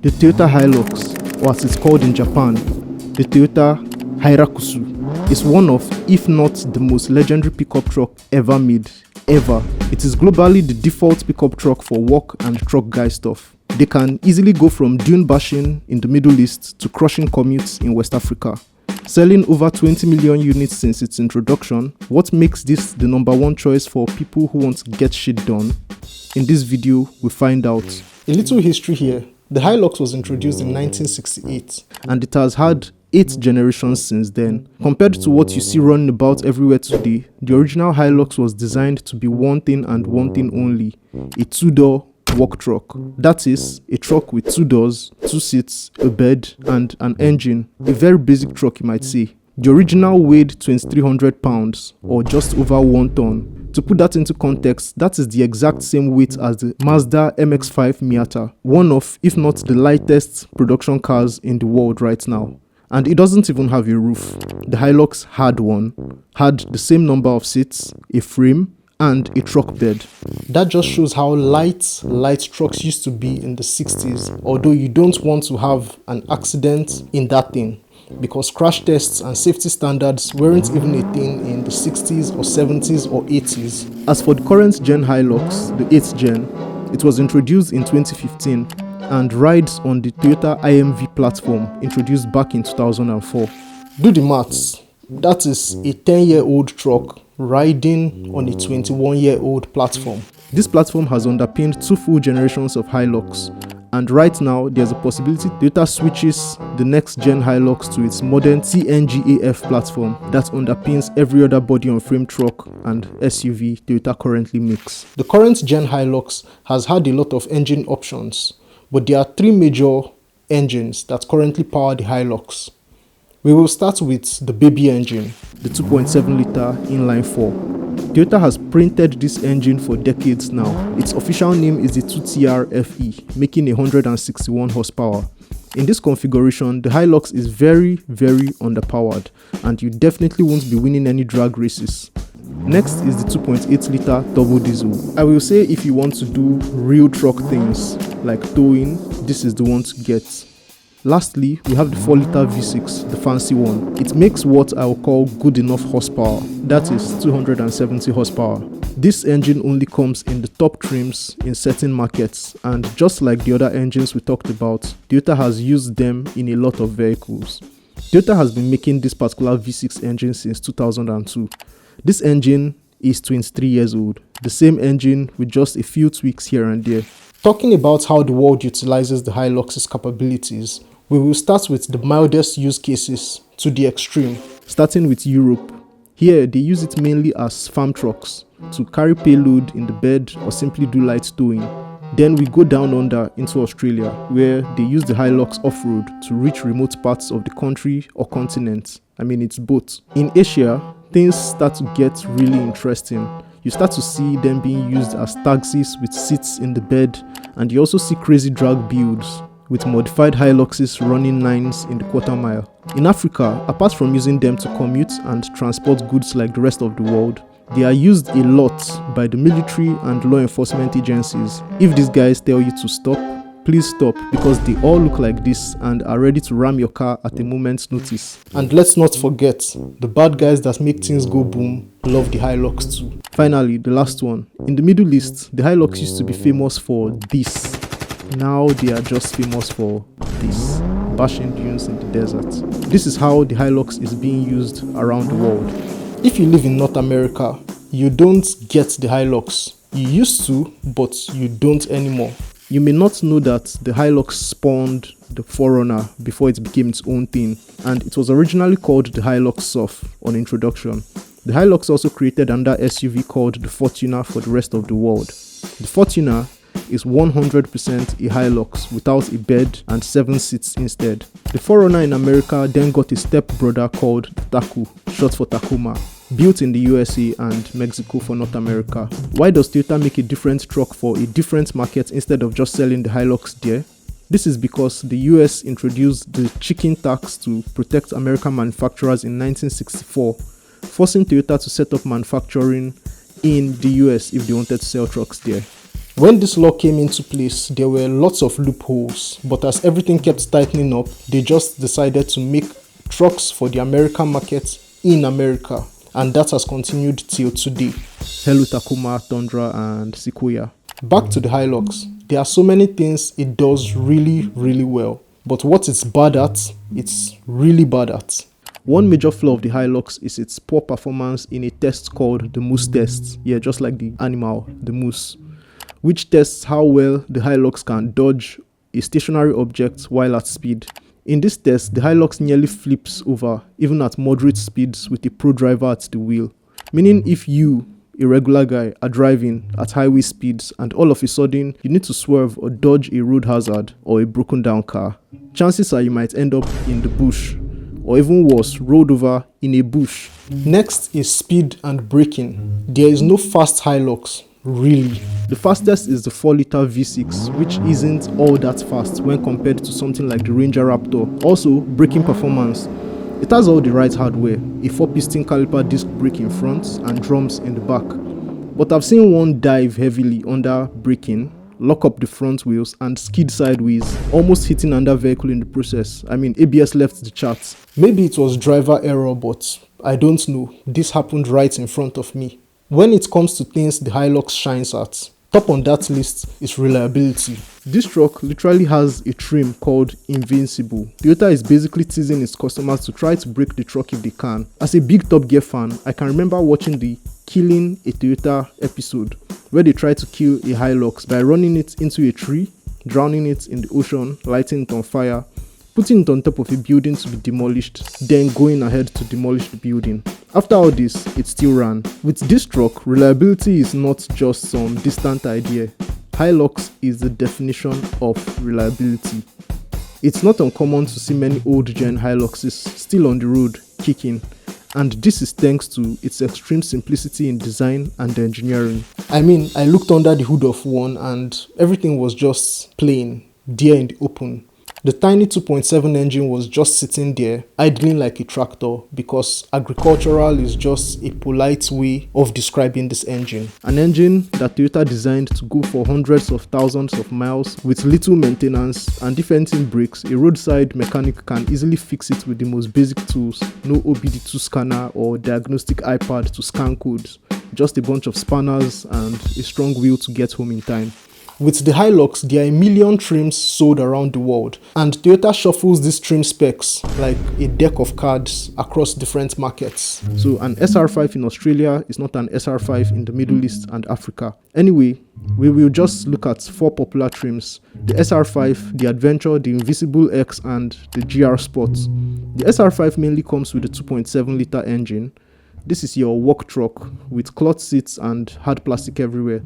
The Toyota Hilux, or as it's called in Japan, the Toyota Hilux, is one of, if not the most legendary pickup truck ever made. Ever. It is globally the default pickup truck for work and truck guy stuff. They can easily go from dune bashing in the Middle East to crushing commutes in West Africa. Selling over 20 million units since its introduction, what makes this the #1 choice for people who want to get shit done? In this video, we find out. A little history here. The Hilux was introduced in 1968 and it has had 8 generations since then. Compared to what you see running about everywhere today, the original Hilux was designed to be one thing and one thing only: a 2-door work truck. That is, a truck with 2 doors, 2 seats, a bed, and an engine. A very basic truck, you might say. The original weighed 2,300 pounds, or just over 1 ton. To put that into context, that is the exact same weight as the Mazda MX-5 Miata, one of, if not the lightest production cars in the world right now. And it doesn't even have a roof. The Hilux had one, had the same number of seats, a frame, and a truck bed. That just shows how light trucks used to be in the 60s, although you don't want to have an accident in that thing, because crash tests and safety standards weren't even a thing in the 60s or 70s or 80s. As for the current gen Hilux, the 8th gen, it was introduced in 2015 and rides on the Toyota IMV platform introduced back in 2004. Do the maths. That is a 10-year-old truck riding on a 21-year-old platform. This platform has underpinned 2 full generations of Hilux, and right now there's a possibility Toyota switches the next gen Hilux to its modern TNGAF platform that underpins every other body-on-frame truck and SUV Toyota currently makes. The current gen Hilux has had a lot of engine options, but there are 3 major engines that currently power the Hilux. We will start with the baby engine, the 2.7-litre inline-4. Toyota has printed this engine for decades now. Its official name is the 2TR-FE, making 161 horsepower. In this configuration, the Hilux is very underpowered, and you definitely won't be winning any drag races. Next is the 2.8-litre turbo diesel. I will say if you want to do real truck things like towing, this is the one to get. Lastly, we have the 4-litre V6, the fancy one. It makes what I will call good enough horsepower, that is 270 horsepower. This engine only comes in the top trims in certain markets, and just like the other engines we talked about, Toyota has used them in a lot of vehicles. Toyota has been making this particular V6 engine since 2002. This engine is 23 years old, the same engine with just a few tweaks here and there. Talking about how the world utilizes the Hilux's capabilities, we will start with the mildest use cases to the extreme, starting with Europe. Here, they use it mainly as farm trucks to carry payload in the bed or simply do light towing. Then we go down under into Australia, where they use the Hilux off-road to reach remote parts of the country or continent. I mean, it's both. In Asia, things start to get really interesting. You start to see them being used as taxis with seats in the bed, and you also see crazy drag builds with modified Hiluxes running 9s in the quarter mile. In Africa, apart from using them to commute and transport goods like the rest of the world, they are used a lot by the military and law enforcement agencies. If these guys tell you to stop, please stop, because they all look like this and are ready to ram your car at a moment's notice. And let's not forget, the bad guys that make things go boom love the Hilux too. Finally, the last one. In the Middle East, the Hilux used to be famous for this. Now they are just famous for this: bashing dunes in the desert. This is how the Hilux is being used around the world. If you live in North America, you don't get the Hilux. You used to, but you don't anymore. You may not know that the Hilux spawned the 4Runner before it became its own thing, and it was originally called the Hilux Surf on introduction. The Hilux also created another SUV called the Fortuner for the rest of the world. The Fortuner is 100% a Hilux without a bed and 7 seats instead. The 4Runner in America then got a step-brother called the Taku, short for Tacoma, built in the USA and Mexico for North America. Why does Toyota make a different truck for a different market instead of just selling the Hilux there? This is because the US introduced the chicken tax to protect American manufacturers in 1964, forcing Toyota to set up manufacturing in the US if they wanted to sell trucks there. When this law came into place, there were lots of loopholes, but as everything kept tightening up, they just decided to make trucks for the American market in America, and that has continued till today. Hello Tacoma, Tundra, and Sequoia. Back to the Hilux. There are so many things it does really well, but what it's bad at, it's really bad at. One major flaw of the Hilux is its poor performance in a test called the moose test. Yeah, just like the animal, the moose, which tests how well the Hilux can dodge a stationary object while at speed. In this test, the Hilux nearly flips over, even at moderate speeds with a pro driver at the wheel. Meaning if you, a regular guy, are driving at highway speeds and all of a sudden you need to swerve or dodge a road hazard or a broken down car, chances are you might end up in the bush, or even worse, rolled over in a bush. Next is speed and braking. There is no fast Hilux, really. The fastest is the 4-liter V6, which isn't all that fast when compared to something like the Ranger Raptor. Also, braking performance. It has all the right hardware, a 4-piston caliper disc brake in front and drums in the back. But I've seen one dive heavily under braking, lock up the front wheels and skid sideways, almost hitting another vehicle in the process. I mean, ABS left the charts. Maybe it was driver error, but I don't know. This happened right in front of me. When it comes to things the Hilux shines at, top on that list is reliability. This truck literally has a trim called Invincible. Toyota is basically teasing its customers to try to break the truck if they can. As a big Top Gear fan, I can remember watching the Killing a Toyota episode where they tried to kill a Hilux by running it into a tree, drowning it in the ocean, lighting it on fire, putting it on top of a building to be demolished, then going ahead to demolish the building. After all this, it still ran. With this truck, reliability is not just some distant idea. Hilux is the definition of reliability. It's not uncommon to see many old gen Hiluxes still on the road, kicking, and this is thanks to its extreme simplicity in design and engineering. I mean, I looked under the hood of one and everything was just plain, there in the open. The tiny 2.7 engine was just sitting there, idling like a tractor, because agricultural is just a polite way of describing this engine. An engine that Toyota designed to go for hundreds of thousands of miles with little maintenance, and if anything breaks, a roadside mechanic can easily fix it with the most basic tools, no OBD2 scanner or diagnostic iPad to scan codes, just a bunch of spanners and a strong will to get home in time. With the Hilux, there are a million trims sold around the world, and Toyota shuffles these trim specs like a deck of cards across different markets. So an SR5 in Australia is not an SR5 in the Middle East and Africa. Anyway, we will just look at 4 popular trims: the SR5, the Adventure, the Invisible X, and the GR Sport. The SR5 mainly comes with a 2.7-liter engine. This is your work truck with cloth seats and hard plastic everywhere.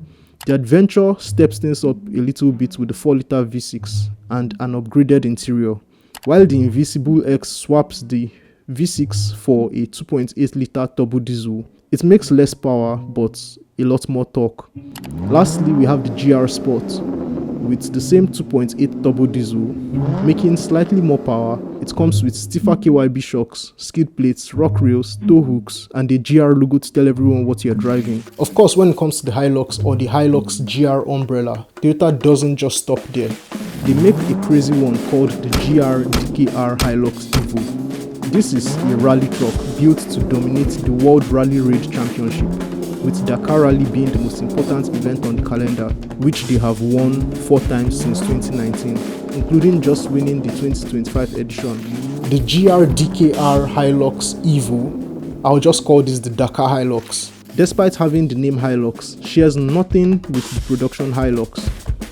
The Adventure steps things up a little bit with the 4-liter V6 and an upgraded interior, while the Invisible X swaps the V6 for a 2.8-liter turbo diesel. It makes less power but a lot more torque. Lastly, we have the GR Sport with the same 2.8 turbo diesel, making slightly more power. It comes with stiffer KYB shocks, skid plates, rock rails, tow hooks, and a GR logo to tell everyone what you're driving. Of course, when it comes to the Hilux or the Hilux GR umbrella, Toyota doesn't just stop there. They make a crazy one called the GR DKR Hilux Evo. This is a rally truck built to dominate the World Rally Raid Championship, with Dakar Rally being the most important event on the calendar, which they have won 4 times since 2019, including just winning the 2025 edition. The GR DKR Hilux Evo, I'll just call this the Dakar Hilux. Despite having the name Hilux, shares nothing with the production Hilux.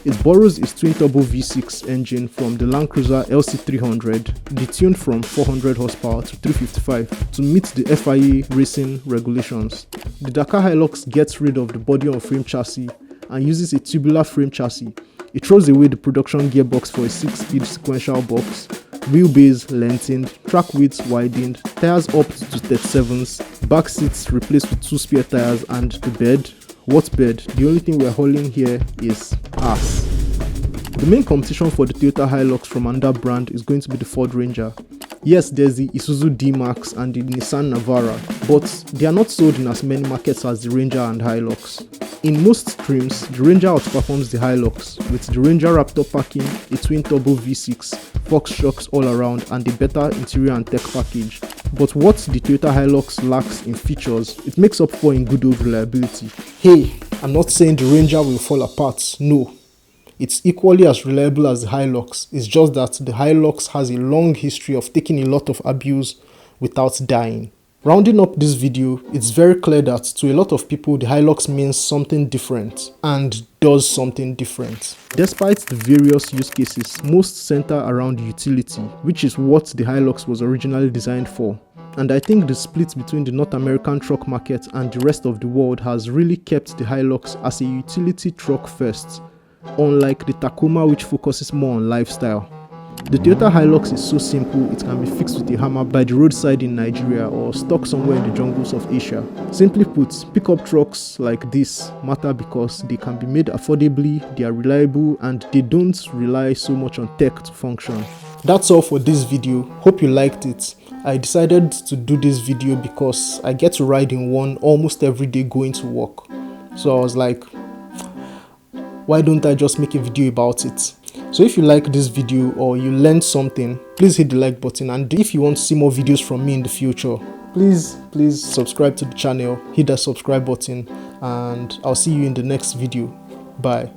It borrows its twin-turbo V6 engine from the Land Cruiser LC300, detuned from 400 horsepower to 355 to meet the FIA racing regulations. The Dakar Hilux gets rid of the body-on-frame chassis and uses a tubular frame chassis. It throws away the production gearbox for a 6-speed sequential box, wheelbase lengthened, track width widened, tires up to 37s, back seats replaced with 2 spare tires, and the bed. What bed? The only thing we're hauling here is ass. The main competition for the Toyota Hilux from another brand is going to be the Ford Ranger. Yes, there's the Isuzu D-Max and the Nissan Navara, but they are not sold in as many markets as the Ranger and Hilux. In most streams, the Ranger outperforms the Hilux, with the Ranger Raptor packing a twin-turbo V6, Fox shocks all around, and a better interior and tech package. But what the Toyota Hilux lacks in features, it makes up for in good old reliability. Hey, I'm not saying the Ranger will fall apart, no. It's equally as reliable as the Hilux, it's just that the Hilux has a long history of taking a lot of abuse without dying. Rounding up this video, it's very clear that to a lot of people the Hilux means something different and does something different. Despite the various use cases, most center around utility, which is what the Hilux was originally designed for. And I think the split between the North American truck market and the rest of the world has really kept the Hilux as a utility truck first, unlike the Tacoma, which focuses more on lifestyle. The Toyota Hilux is so simple it can be fixed with a hammer by the roadside in Nigeria or stuck somewhere in the jungles of Asia. Simply put, pickup trucks like this matter because they can be made affordably, they are reliable, and they don't rely so much on tech to function. That's all for this video. Hope you liked it. I decided to do this video because I get to ride in one almost every day going to work. So I was like, why don't I just make a video about it? So if you like this video or you learned something, please hit the like button, and if you want to see more videos from me in the future, please subscribe to the channel, hit that subscribe button, and I'll see you in the next video. Bye.